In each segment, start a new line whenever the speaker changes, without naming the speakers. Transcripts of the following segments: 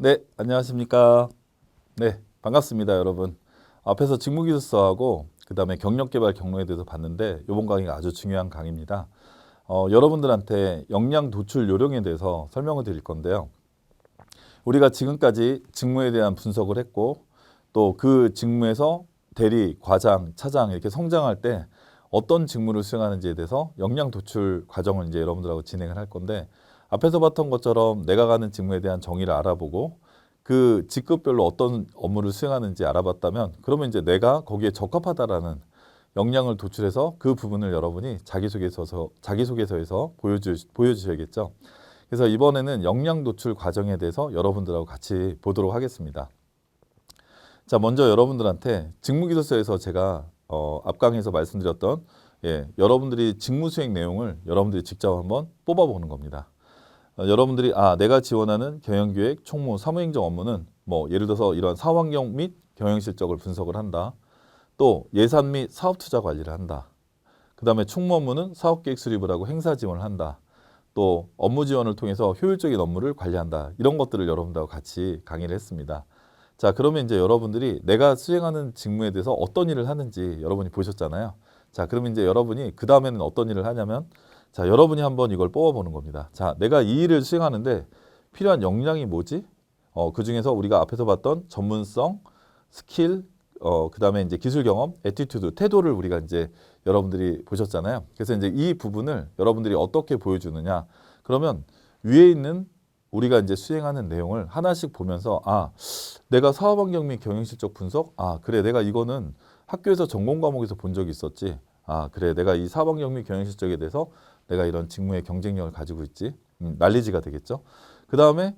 네, 안녕하십니까. 네, 반갑습니다, 여러분. 앞에서 직무기술서하고 그다음에 경력개발 경로에 대해서 봤는데 이번 강의가 아주 중요한 강의입니다. 여러분들한테 역량 도출 요령에 대해서 설명을 드릴 건데요. 우리가 지금까지 직무에 대한 분석을 했고 또 그 직무에서 대리, 과장, 차장 이렇게 성장할 때 어떤 직무를 수행하는지에 대해서 역량 도출 과정을 이제 여러분들하고 진행을 할 건데 앞에서 봤던 것처럼 내가 가는 직무에 대한 정의를 알아보고 그 직급별로 어떤 업무를 수행하는지 알아봤다면 그러면 이제 내가 거기에 적합하다라는 역량을 도출해서 그 부분을 여러분이 자기소개서에서 보여주셔야겠죠. 그래서 이번에는 역량 도출 과정에 대해서 여러분들하고 같이 보도록 하겠습니다. 자, 먼저 여러분들한테 직무기술서에서 제가 앞 강의에서 말씀드렸던 여러분들이 직무 수행 내용을 여러분들이 직접 한번 뽑아보는 겁니다. 여러분들이 내가 지원하는 경영기획, 총무, 사무행정 업무는 뭐 예를 들어서 이러한 사업환경 및 경영실적을 분석을 한다. 또 예산 및 사업투자 관리를 한다. 그 다음에 총무 업무는 사업계획 수립을 하고 행사 지원을 한다. 또 업무 지원을 통해서 효율적인 업무를 관리한다. 이런 것들을 여러분들하고 같이 강의를 했습니다. 자, 그러면 이제 여러분들이 내가 수행하는 직무에 대해서 어떤 일을 하는지 여러분이 보셨잖아요. 자, 그러면 이제 여러분이 그 다음에는 어떤 일을 하냐면 자, 여러분이 한번 이걸 뽑아보는 겁니다. 자, 내가 이 일을 수행하는데 필요한 역량이 뭐지? 그 중에서 우리가 앞에서 봤던 전문성, 스킬, 그 다음에 이제 기술 경험, 애티튜드, 태도를 우리가 이제 여러분들이 보셨잖아요. 그래서 이제 이 부분을 여러분들이 어떻게 보여주느냐. 그러면 위에 있는 우리가 이제 수행하는 내용을 하나씩 보면서 내가 사업환경 및 경영실적 분석? 그래, 내가 이거는 학교에서 전공 과목에서 본 적이 있었지. 그래, 내가 이 사업환경 및 경영실적에 대해서 내가 이런 직무의 경쟁력을 가지고 있지. 날리지가 되겠죠. 그 다음에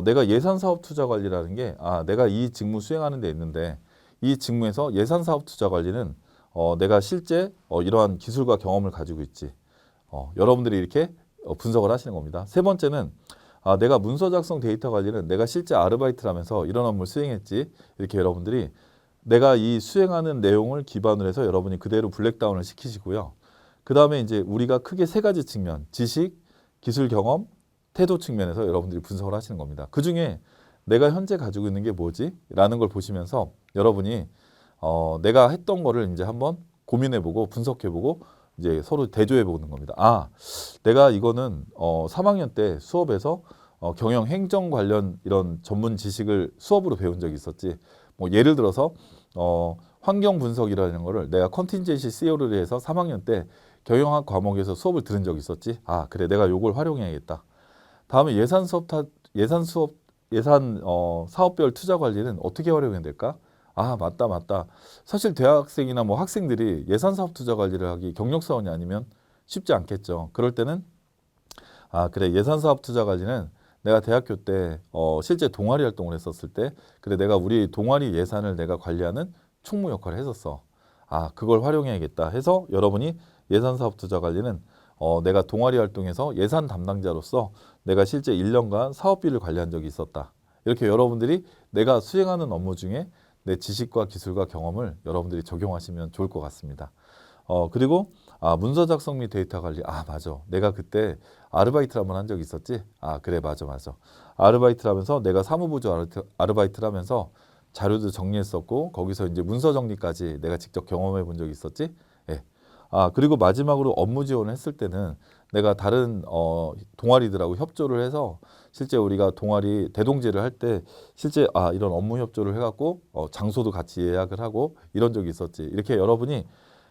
내가 예산사업 투자 관리라는 게 내가 이 직무 수행하는 데 있는데 이 직무에서 예산사업 투자 관리는 내가 실제 이러한 기술과 경험을 가지고 있지. 여러분들이 이렇게 분석을 하시는 겁니다. 세 번째는 내가 문서 작성 데이터 관리는 내가 실제 아르바이트를 하면서 이런 업무를 수행했지. 이렇게 여러분들이 내가 이 수행하는 내용을 기반으로 해서 여러분이 그대로 블랙다운을 시키시고요. 그 다음에 이제 우리가 크게 세 가지 측면, 지식, 기술 경험, 태도 측면에서 여러분들이 분석을 하시는 겁니다. 그 중에 내가 현재 가지고 있는 게 뭐지? 라는 걸 보시면서 여러분이 내가 했던 거를 이제 한번 고민해보고 분석해보고 이제 서로 대조해보는 겁니다. 내가 이거는 3학년 때 수업에서 경영 행정 관련 이런 전문 지식을 수업으로 배운 적이 있었지. 뭐 예를 들어서 환경 분석이라는 거를 내가 컨틴전시 CEO를 해서 3학년 때 경영학 과목에서 수업을 들은 적이 있었지. 그래, 내가 요걸 활용해야겠다. 다음에 예산 사업별 투자 관리는 어떻게 활용해야 될까? 맞다. 사실 대학생이나 뭐 학생들이 예산 사업 투자 관리를 하기 경력사원이 아니면 쉽지 않겠죠. 그럴 때는 그래, 예산 사업 투자 관리는 내가 대학교 때 실제 동아리 활동을 했었을 때 그래, 내가 우리 동아리 예산을 내가 관리하는 총무 역할을 했었어. 그걸 활용해야겠다 해서 여러분이 예산 사업 투자 관리는 내가 동아리 활동에서 예산 담당자로서 내가 실제 1년간 사업비를 관리한 적이 있었다. 이렇게 여러분들이 내가 수행하는 업무 중에 내 지식과 기술과 경험을 여러분들이 적용하시면 좋을 것 같습니다. 그리고 문서 작성 및 데이터 관리. 맞아. 내가 그때 아르바이트를 한번 한 적이 있었지. 그래, 맞아. 아르바이트를 하면서 내가 사무부조 아르바이트를 하면서 자료도 정리했었고 거기서 이제 문서 정리까지 내가 직접 경험해 본 적이 있었지. 예. 그리고 마지막으로 업무 지원을 했을 때는 내가 다른 동아리들하고 협조를 해서 실제 우리가 동아리 대동제를 할 때 실제 이런 업무 협조를 해갖고 장소도 같이 예약을 하고 이런 적이 있었지. 이렇게 여러분이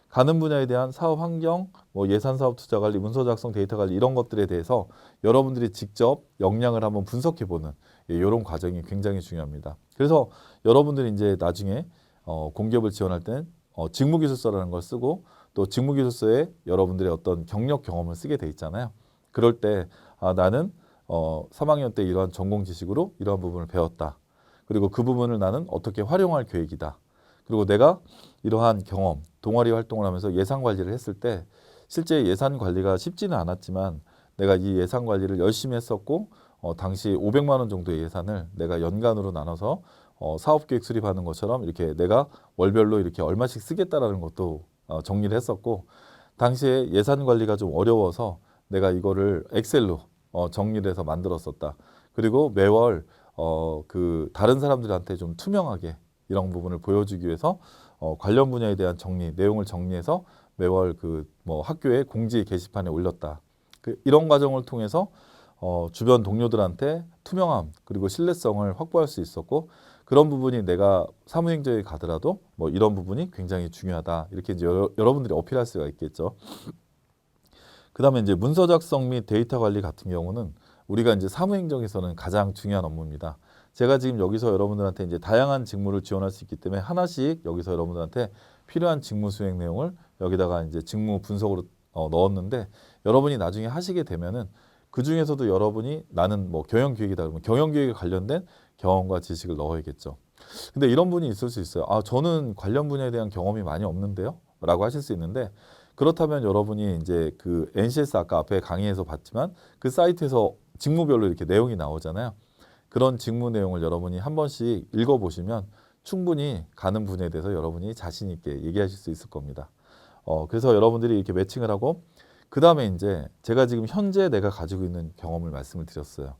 가는 분야에 대한 사업 환경, 뭐 예산 사업 투자 관리, 문서 작성 데이터 관리 이런 것들에 대해서 여러분들이 직접 역량을 한번 분석해 보는 이런 과정이 굉장히 중요합니다. 그래서 여러분들이 이제 나중에 공기업을 지원할 때는 직무기술서라는 걸 쓰고 또 직무기술서에 여러분들의 어떤 경력 경험을 쓰게 돼 있잖아요. 그럴 때 나는 3학년 때 이러한 전공 지식으로 이러한 부분을 배웠다. 그리고 그 부분을 나는 어떻게 활용할 계획이다. 그리고 내가 이러한 경험, 동아리 활동을 하면서 예산 관리를 했을 때 실제 예산 관리가 쉽지는 않았지만 내가 이 예산 관리를 열심히 했었고 당시 500만 원 정도의 예산을 내가 연간으로 나눠서 사업계획 수립하는 것처럼 이렇게 내가 월별로 이렇게 얼마씩 쓰겠다라는 것도 정리를 했었고 당시에 예산 관리가 좀 어려워서 내가 이거를 엑셀로 정리를 해서 만들었었다. 그리고 매월 그 다른 사람들한테 좀 투명하게 이런 부분을 보여주기 위해서 관련 분야에 대한 정리, 내용을 정리해서 매월 그 뭐 학교에 공지 게시판에 올렸다. 이런 과정을 통해서 주변 동료들한테 투명함 그리고 신뢰성을 확보할 수 있었고 그런 부분이 내가 사무행정에 가더라도 뭐 이런 부분이 굉장히 중요하다. 이렇게 이제 여러분들이 어필할 수가 있겠죠. 그다음에 이제 문서 작성 및 데이터 관리 같은 경우는 우리가 이제 사무행정에서는 가장 중요한 업무입니다. 제가 지금 여기서 여러분들한테 이제 다양한 직무를 지원할 수 있기 때문에 하나씩 여기서 여러분들한테 필요한 직무 수행 내용을 여기다가 이제 직무 분석으로 넣었는데 여러분이 나중에 하시게 되면은 그 중에서도 여러분이 나는 뭐 경영기획이다 그러면 경영기획에 관련된 경험과 지식을 넣어야겠죠. 근데 이런 분이 있을 수 있어요. 아, 저는 관련 분야에 대한 경험이 많이 없는데요? 라고 하실 수 있는데 그렇다면 여러분이 이제 그 NCS 아까 앞에 강의에서 봤지만 그 사이트에서 직무별로 이렇게 내용이 나오잖아요. 그런 직무 내용을 여러분이 한 번씩 읽어보시면 충분히 가는 분야에 대해서 여러분이 자신 있게 얘기하실 수 있을 겁니다. 그래서 여러분들이 이렇게 매칭을 하고 그 다음에 이제 제가 지금 현재 내가 가지고 있는 경험을 말씀을 드렸어요.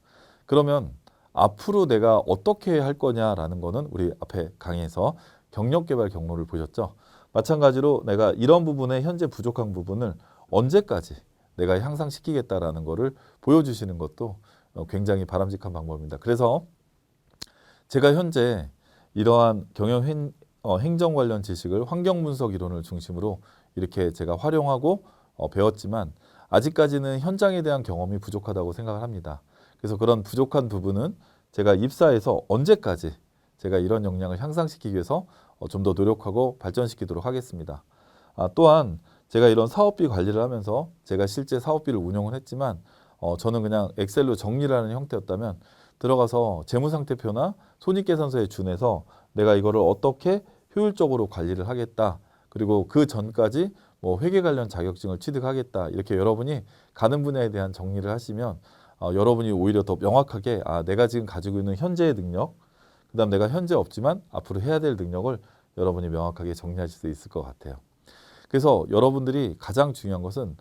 그러면 앞으로 내가 어떻게 할 거냐라는 거는 우리 앞에 강의에서 경력개발 경로를 보셨죠? 마찬가지로 내가 이런 부분에 현재 부족한 부분을 언제까지 내가 향상시키겠다라는 거를 보여주시는 것도 굉장히 바람직한 방법입니다. 그래서 제가 현재 이러한 행정 관련 지식을 환경분석 이론을 중심으로 이렇게 제가 활용하고 배웠지만 아직까지는 현장에 대한 경험이 부족하다고 생각을 합니다. 그래서 그런 부족한 부분은 제가 입사해서 언제까지 제가 이런 역량을 향상시키기 위해서 좀 더 노력하고 발전시키도록 하겠습니다. 또한 제가 이런 사업비 관리를 하면서 제가 실제 사업비를 운영을 했지만 저는 그냥 엑셀로 정리를 하는 형태였다면 들어가서 재무상태표나 손익계산서에 준해서 내가 이거를 어떻게 효율적으로 관리를 하겠다. 그리고 그 전까지 뭐 회계 관련 자격증을 취득하겠다. 이렇게 여러분이 가는 분야에 대한 정리를 하시면 여러분이 오히려 더 명확하게 내가 지금 가지고 있는 현재의 능력, 그 다음 내가 현재 없지만 앞으로 해야 될 능력을 여러분이 명확하게 정리하실 수 있을 것 같아요. 그래서 여러분들이 가장 중요한 것은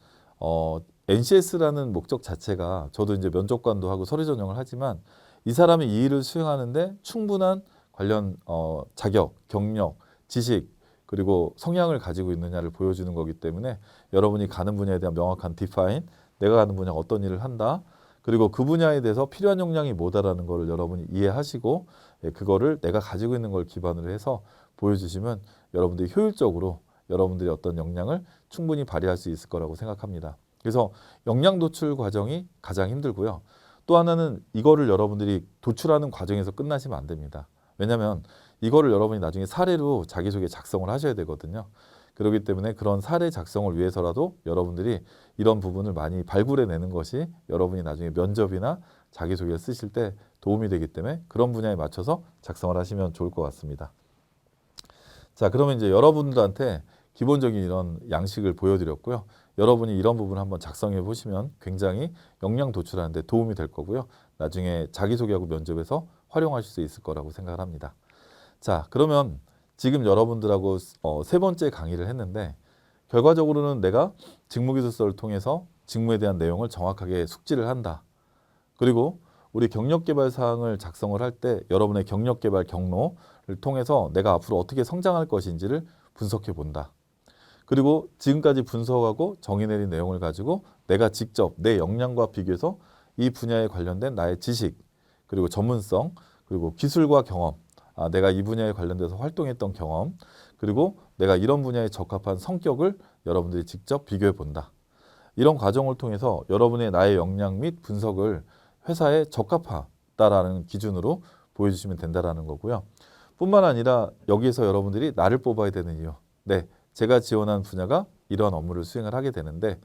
NCS라는 목적 자체가 저도 이제 면접관도 하고 서류 전형을 하지만 이 사람이 이 일을 수행하는데 충분한 관련 자격, 경력, 지식 그리고 성향을 가지고 있느냐를 보여주는 거기 때문에 여러분이 가는 분야에 대한 명확한 디파인, 내가 가는 분야가 어떤 일을 한다. 그리고 그 분야에 대해서 필요한 역량이 뭐다라는 거를 여러분이 이해하시고 그거를 내가 가지고 있는 걸 기반으로 해서 보여주시면 여러분들이 효율적으로 여러분들의 어떤 역량을 충분히 발휘할 수 있을 거라고 생각합니다. 그래서 역량 도출 과정이 가장 힘들고요. 또 하나는 이거를 여러분들이 도출하는 과정에서 끝나시면 안 됩니다. 왜냐하면 이거를 여러분이 나중에 사례로 자기소개 작성을 하셔야 되거든요. 그렇기 때문에 그런 사례 작성을 위해서라도 여러분들이 이런 부분을 많이 발굴해내는 것이 여러분이 나중에 면접이나 자기소개를 쓰실 때 도움이 되기 때문에 그런 분야에 맞춰서 작성을 하시면 좋을 것 같습니다. 자, 그러면 이제 여러분들한테 기본적인 이런 양식을 보여드렸고요. 여러분이 이런 부분을 한번 작성해 보시면 굉장히 역량 도출하는 데 도움이 될 거고요. 나중에 자기소개하고 면접에서 활용하실 수 있을 거라고 생각을 합니다. 자, 그러면 지금 여러분들하고 세 번째 강의를 했는데 결과적으로는 내가 직무기술서를 통해서 직무에 대한 내용을 정확하게 숙지를 한다. 그리고 우리 경력개발 사항을 작성을 할 때 여러분의 경력개발 경로를 통해서 내가 앞으로 어떻게 성장할 것인지를 분석해 본다. 그리고 지금까지 분석하고 정의 내린 내용을 가지고 내가 직접 내 역량과 비교해서 이 분야에 관련된 나의 지식, 그리고 전문성, 그리고 기술과 경험, 내가 이 분야에 관련돼서 활동했던 경험, 그리고 내가 이런 분야에 적합한 성격을 여러분들이 직접 비교해 본다. 이런 과정을 통해서 여러분의 나의 역량 및 분석을 회사에 적합하다라는 기준으로 보여주시면 된다라는 거고요. 뿐만 아니라 여기에서 여러분들이 나를 뽑아야 되는 이유. 네, 제가 지원한 분야가 이러한 업무를 수행을 하게 되는데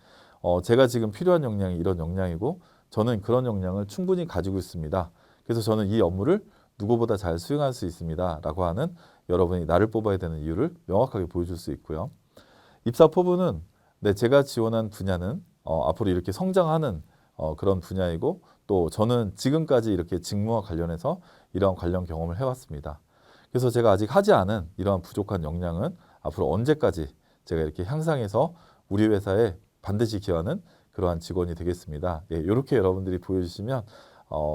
제가 지금 필요한 역량이 이런 역량이고 저는 그런 역량을 충분히 가지고 있습니다. 그래서 저는 이 업무를 누구보다 잘 수행할 수 있습니다. 라고 하는 여러분이 나를 뽑아야 되는 이유를 명확하게 보여줄 수 있고요. 입사 포부는 네, 제가 지원한 분야는 앞으로 이렇게 성장하는 그런 분야이고 또 저는 지금까지 이렇게 직무와 관련해서 이러한 관련 경험을 해왔습니다. 그래서 제가 아직 하지 않은 이러한 부족한 역량은 앞으로 언제까지 제가 이렇게 향상해서 우리 회사에 반드시 기여하는 그러한 직원이 되겠습니다. 예, 이렇게 여러분들이 보여주시면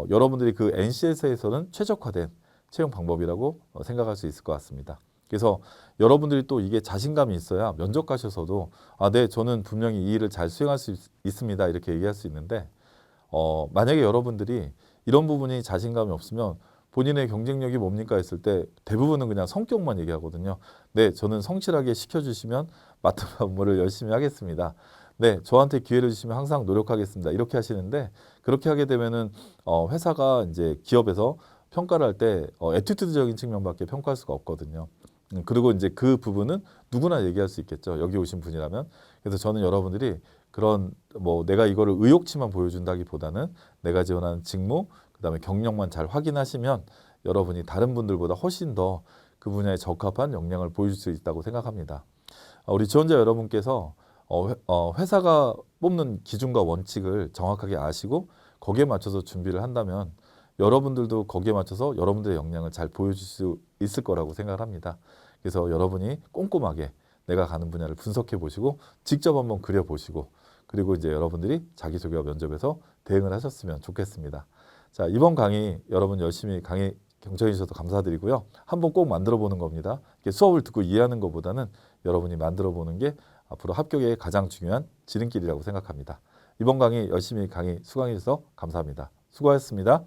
여러분들이 그 NCS에서는 최적화된 채용 방법이라고 생각할 수 있을 것 같습니다. 그래서 여러분들이 또 이게 자신감이 있어야 면접 가셔서도 네, 저는 분명히 이 일을 잘 수행할 수 있습니다. 이렇게 얘기할 수 있는데 만약에 여러분들이 이런 부분이 자신감이 없으면 본인의 경쟁력이 뭡니까 했을 때 대부분은 그냥 성격만 얘기하거든요. 네, 저는 성실하게 시켜주시면 맡은 업무를 열심히 하겠습니다. 네, 저한테 기회를 주시면 항상 노력하겠습니다. 이렇게 하시는데 그렇게 하게 되면은 회사가 이제 기업에서 평가를 할 때 애티튜드적인 측면밖에 평가할 수가 없거든요. 그리고 이제 그 부분은 누구나 얘기할 수 있겠죠. 여기 오신 분이라면. 그래서 저는 여러분들이 그런 뭐 내가 이거를 의욕치만 보여준다기보다는 내가 지원하는 직무, 그다음에 경력만 잘 확인하시면 여러분이 다른 분들보다 훨씬 더 그 분야에 적합한 역량을 보여줄 수 있다고 생각합니다. 우리 지원자 여러분께서 회사가 뽑는 기준과 원칙을 정확하게 아시고 거기에 맞춰서 준비를 한다면 여러분들도 거기에 맞춰서 여러분들의 역량을 잘 보여줄 수 있을 거라고 생각을 합니다. 그래서 여러분이 꼼꼼하게 내가 가는 분야를 분석해 보시고 직접 한번 그려 보시고 그리고 이제 여러분들이 자기소개와 면접에서 대응을 하셨으면 좋겠습니다. 자, 이번 강의 여러분 열심히 강의 경청해 주셔서 감사드리고요. 한번 꼭 만들어 보는 겁니다. 수업을 듣고 이해하는 것보다는 여러분이 만들어 보는 게 앞으로 합격의 가장 중요한 지름길이라고 생각합니다. 이번 강의 열심히 강의 수강해 주셔서 감사합니다. 수고하셨습니다.